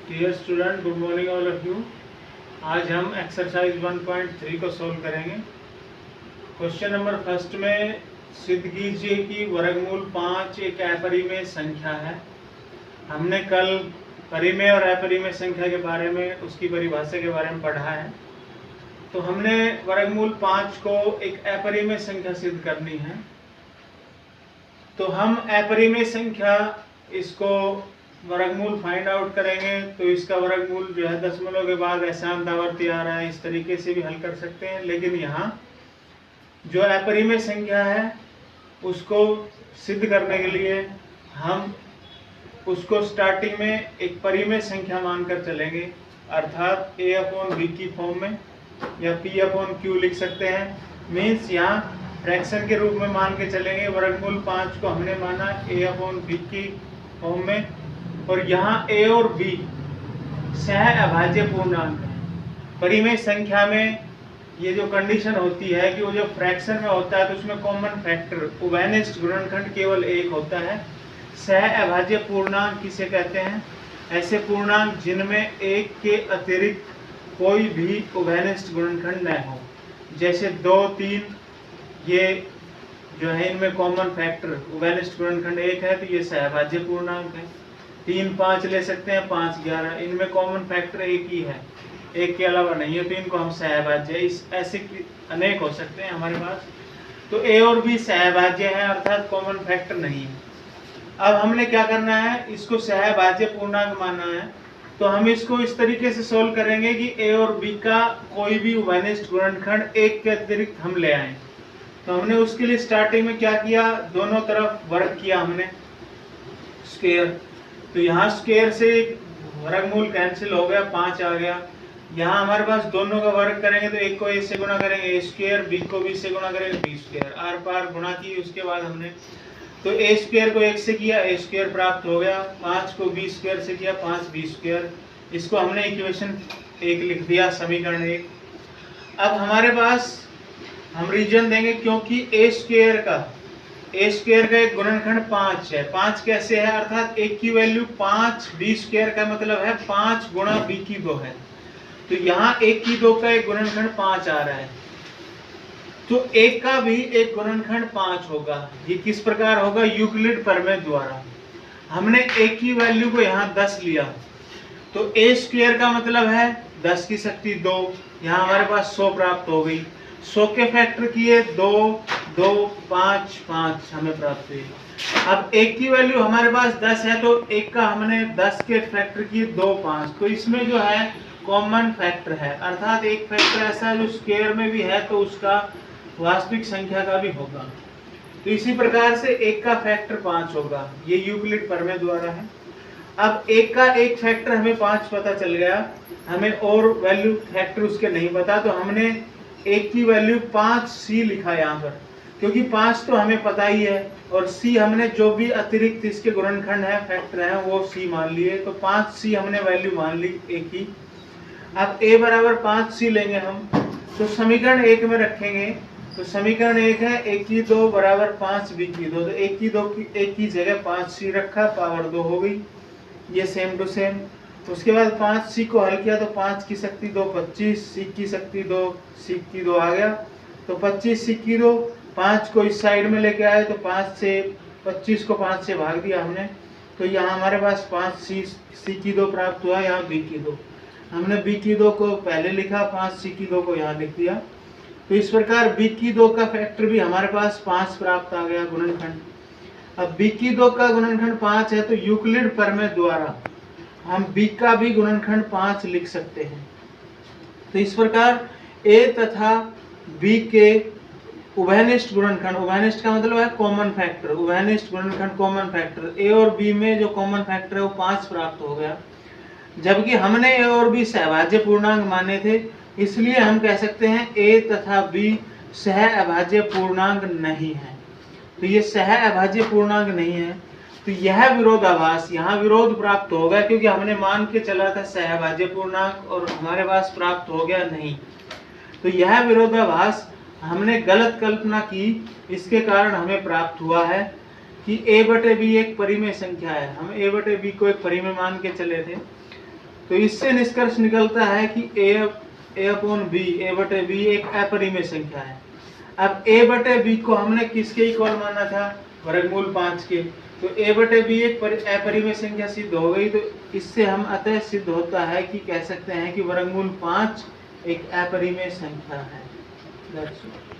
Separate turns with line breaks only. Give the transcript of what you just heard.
Dear student, good morning all of you. आज हम exercise 1.3 को सोल्व करेंगे। क्वेश्चन नंबर फर्स्ट में सिद्ध कीजिए कि वर्गमूल 5 एक अपरिमेय संख्या है। हमने कल परिमेय और अपरिमेय संख्या के बारे में, उसकी परिभाषा के बारे में पढ़ा है। तो हमने वर्गमूल 5 को एक अपरिमेय संख्या सिद्ध करनी है। तो हम अपरिमेय संख्या इसको वर्गमूल फाइंड आउट करेंगे। तो इसका वर्गमूल जो है दशमलव के बाद अशांतावर्ती आ रहा है, इस तरीके से भी हल कर सकते हैं। लेकिन यहाँ जो अपरिमेय संख्या है उसको सिद्ध करने के लिए हम उसको स्टार्टिंग में एक परिमेय संख्या मानकर चलेंगे, अर्थात a/b की फॉर्म में या p/q लिख सकते हैं। मीन्स यहाँ फ्रैक्शन के रूप में मान के चलेंगे। वर्गमूल 5 को हमने माना a/b की फॉर्म में, और यहाँ a और b सह अभाज्य पूर्णांक है। परिमेय संख्या में ये जो कंडीशन होती है कि वो जो फ्रैक्शन में होता है तो उसमें कॉमन फैक्टर उभयनिष्ठ गुणनखंड केवल एक होता है। सह अभाज्य पूर्णांक किसे कहते हैं? ऐसे पूर्णांक जिनमें एक के अतिरिक्त कोई भी उभयनिष्ठ गुणनखंड न हो। जैसे 2, 3 ये जो है इनमें कॉमन फैक्टर उभयनिष्ठ गुणनखंड एक है, तो ये सहअभाज्य पूर्णांक है। 3, 5 ले सकते हैं, 5, 11 इनमें कॉमन फैक्टर एक ही है, एक के अलावा नहीं है, तो इनको हम सहअभाज्य, इस ऐसे अनेक हो सकते हैं हमारे पास। तो a और b सहअभाज्य है, अर्थात कॉमन फैक्टर नहीं है। अब हमने क्या करना है, इसको सहअभाज्य पूर्णांक मानना है। तो हम इसको इस तरीके से सोल्व करेंगे कि a और b का कोई भी उभयनिष्ठ गुणनखंड एक के अतिरिक्त हम ले आए। तो हमने उसके लिए स्टार्टिंग में क्या किया, दोनों तरफ वर्ग किया हमने स्क्वायर। तो यहाँ स्क्वायर से वर्गमूल कैंसिल हो गया, 5 आ गया। यहाँ हमारे पास दोनों का वर्ग करेंगे तो एक को a से गुणा करेंगे a स्क्वायर, b को b से गुणा करेंगे b स्क्वायर, आर पार गुणा की। उसके बाद हमने तो a स्क्वायर को 1 से किया, a स्क्वायर प्राप्त हो गया। 5 को b स्क्वायर से किया, 5b स्क्वायर। इसको हमने इक्वेशन 1 लिख दिया, समीकरण 1। अब हमारे पास हम रीजन देंगे क्योंकि a स्क्वायर का एक गुणनखंड 5 है। 5 कैसे है, अर्थात एक की वैल्यू 5, b स्क्वायर का मतलब है 5 गुणा b की 2 है। तो यहाँ 1 की 2 का एक गुणनखंड 5 आ रहा है, तो 1 का भी एक गुणनखंड 5 होगा। ये किस प्रकार होगा, यूक्लिड प्रमेय द्वारा। हमने 1 की वैल्यू को यहाँ 10 लिया, तो a स्क्वायर का मतलब है 10 की शक्ति 2, यहाँ हमारे पास 100 प्राप्त हो गई। 100 के फैक्टर किए 2, 2, 5, 5 हमें प्राप्त हुई। अब 1 की वैल्यू हमारे पास 10 है, तो 1 का हमने 10 के फैक्टर किए 2, 5। तो इसमें जो है कॉमन फैक्टर है, अर्थात एक फैक्टर ऐसा है जो स्क्वायर में भी है तो उसका वास्तविक संख्या का भी होगा। तो इसी प्रकार से 1 का फैक्टर 5 होगा, ये यूक्लिड प्रमेय द्वारा है। अब 1 का एक फैक्टर हमें 5 पता चल गया, हमें और वैल्यू फैक्टर उसके नहीं पता, तो हमने 1 की वैल्यू 5c लिखा यहाँ पर, क्योंकि 5 तो हमें पता ही है, और c हमने जो भी अतिरिक्त इसके गुणनखंड है फैक्टर है वो c मान लिए। तो 5c हमने वैल्यू मान ली a की। अब a बराबर 5c लेंगे हम, तो समीकरण 1 में रखेंगे। तो समीकरण 1 है a की 2 बराबर 5b की 2, तो 1 की जगह 5c रखा, पावर 2 हो गई, ये सेम टू सेम। उसके बाद 5c को हल किया तो 5 की शक्ति 2, 25, c की शक्ति 2, c की 2 आ गया। तो 25 c की 2, 5 को इस साइड में लेके आए, तो 5 से 25 को 5 से भाग दिया हमने, तो यहाँ हमारे पास 5c की 2 प्राप्त हुआ, यहाँ b की 2। हमने b की 2 को पहले लिखा, 5c की 2 को यहाँ लिख दिया। तो इस प्रकार b की 2 का फैक्टर भी हमारे पास 5 प्राप्त आ गया गुणनखंड। अब b की 2 का गुणनखंड 5 है, तो यूक्लिड प्रमेय द्वारा हम b का भी गुणनखंड 5 लिख सकते हैं। तो इस प्रकार a तथा b के उभयनिष्ठ गुणनखंड, उभयनिष्ठ का मतलब है कॉमन फैक्टर, उभयनिष्ठ गुणनखंड कॉमन फैक्टर, a और b में जो कॉमन फैक्टर है वो 5 प्राप्त हो गया। जबकि हमने a और b सहअभाज्य पूर्णांक माने थे, इसलिए हम कह सकते हैं a तथा b सहअभाज्य पूर्णांक नहीं है। तो ये सहअभाज्य पूर्णांक नहीं है, तो यह विरोधाभास, यहाँ विरोध प्राप्त होगा, क्योंकि हमने मान के चला था सहअभाज्य पूर्णांक और हमारे पास प्राप्त हो गया नहीं। तो यह विरोधाभास हमने गलत कल्पना की, इसके कारण हमें प्राप्त हुआ है कि a बटे b एक परिमेय संख्या है। हम a बटे b को एक परिमेय मान के चले थे। तो इससे निष्कर्ष निकलता है कि ए अपॉन बी, ए बटे बी एक अपरिमेय संख्या है। अब ए बटे बी को हमने किसके इक्वल माना था? वर्गमूल 5 के। तो ए बटे बी एक अपरिमेय संख्या सिद्ध हो गई। तो इससे हम अतः सिद्ध होता है कि कह सकते हैं कि वर्गमूल 5 एक अपरिमेय संख्या है।